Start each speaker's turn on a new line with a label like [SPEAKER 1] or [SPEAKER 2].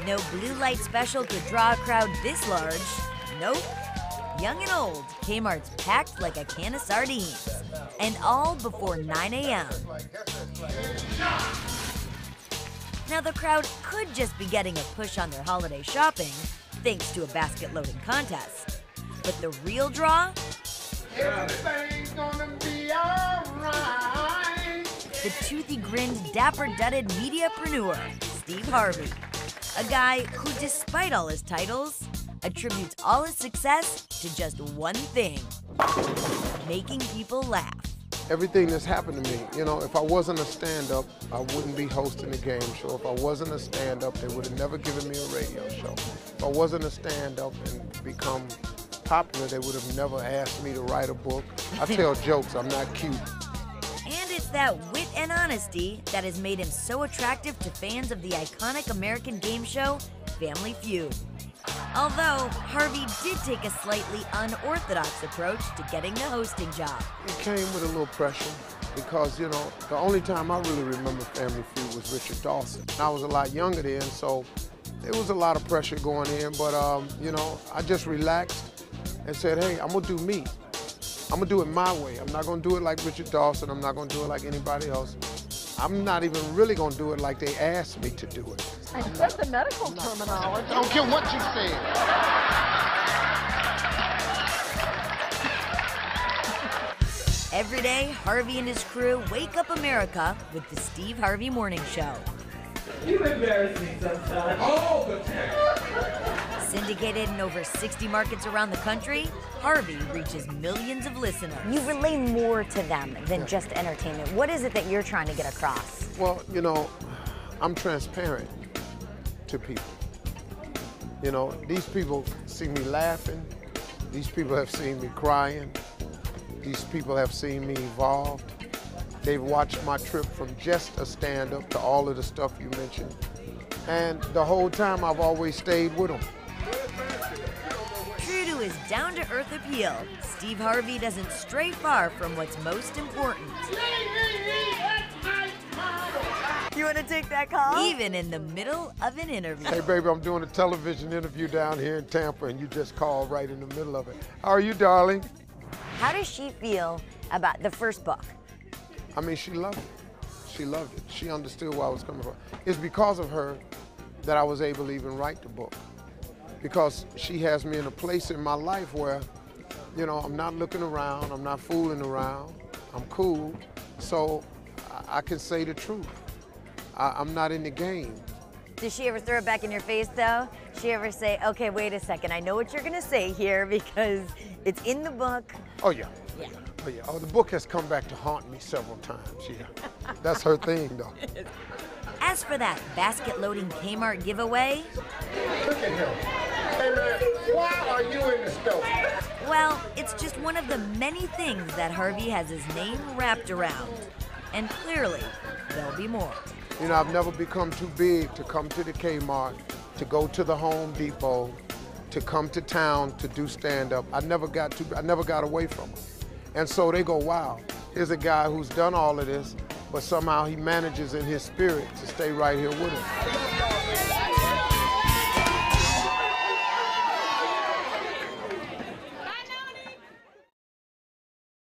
[SPEAKER 1] No blue light special could draw a crowd this large. Nope. Young and old, Kmart's packed like a can of sardines. And all before 9 a.m. Now the crowd could just be getting a push on their holiday shopping, thanks to a basket loading contest. But the real draw?
[SPEAKER 2] Everything's gonna be alright.
[SPEAKER 1] The toothy-grinned, dapper-dudded mediapreneur, Steve Harvey. A guy who, despite all his titles, attributes all his success to just one thing: making people laugh.
[SPEAKER 2] Everything that's happened to me, you know, if I wasn't a stand-up, I wouldn't be hosting a game show. If I wasn't a stand-up, they would have never given me a radio show. If I wasn't a stand-up and become popular, they would have never asked me to write a book. I tell jokes, I'm not cute.
[SPEAKER 1] And it's that wit and honesty that has made him so attractive to fans of the iconic American game show, Family Feud. Although, Harvey did take a slightly unorthodox approach to getting the hosting job.
[SPEAKER 2] It came with a little pressure because, you know, the only time I really remember Family Feud was Richard Dawson. I was a lot younger then, so there was a lot of pressure going in, but, you know, I just relaxed and said, hey, I'm gonna do me. I'm gonna do it my way. I'm not gonna do it like Richard Dawson. I'm not gonna do it like anybody else. I'm not even really gonna do it like they asked me to do it.
[SPEAKER 3] I said the medical terminology.
[SPEAKER 2] I don't care what you said.
[SPEAKER 1] Every day, Harvey and his crew wake up America with the Steve Harvey Morning Show.
[SPEAKER 4] You embarrass me sometimes. All the time.
[SPEAKER 1] Syndicated in over 60 markets around the country, Harvey reaches millions of listeners.
[SPEAKER 5] You relay more to them than just entertainment. What is it that you're trying to get across?
[SPEAKER 2] Well, you know, I'm transparent to people. You know, these people see me laughing. These people have seen me crying. These people have seen me evolved. They've watched my trip from just a stand-up to all of the stuff you mentioned. And the whole time I've always stayed with them.
[SPEAKER 1] True to his down-to-earth appeal, Steve Harvey doesn't stray far from what's most important.
[SPEAKER 5] You want to take that call?
[SPEAKER 1] Even in the middle of an interview.
[SPEAKER 2] Hey, baby, I'm doing a television interview down here in Tampa, and you just called right in the middle of it. How are you, darling?
[SPEAKER 5] How does she feel about the first book?
[SPEAKER 2] I mean, she loved it. She loved it. She understood where I was coming from. It's because of her that I was able to even write the book. Because she has me in a place in my life where, you know, I'm not looking around, I'm not fooling around, I'm cool, so I can say the truth. I'm not in the game.
[SPEAKER 5] Does she ever throw it back in your face, though? She ever say, okay, wait a second, I know what you're gonna say here because it's in the book.
[SPEAKER 2] Oh, yeah.
[SPEAKER 5] Yeah.
[SPEAKER 2] Oh, yeah. Oh, the book has come back to haunt me several times, yeah. That's her thing, though.
[SPEAKER 1] As for that basket-loading Kmart giveaway,
[SPEAKER 2] Look at him. Hey, man, why are you in the store?
[SPEAKER 1] well, it's just one of the many things that Harvey has his name wrapped around. And clearly, there'll be more.
[SPEAKER 2] You know, I've never become too big to come to the Kmart, to go to the Home Depot, to come to town to do stand-up. I never got away from them. And so they go, wow, here's a guy who's done all of this, but somehow he manages in his spirit to stay right here with him.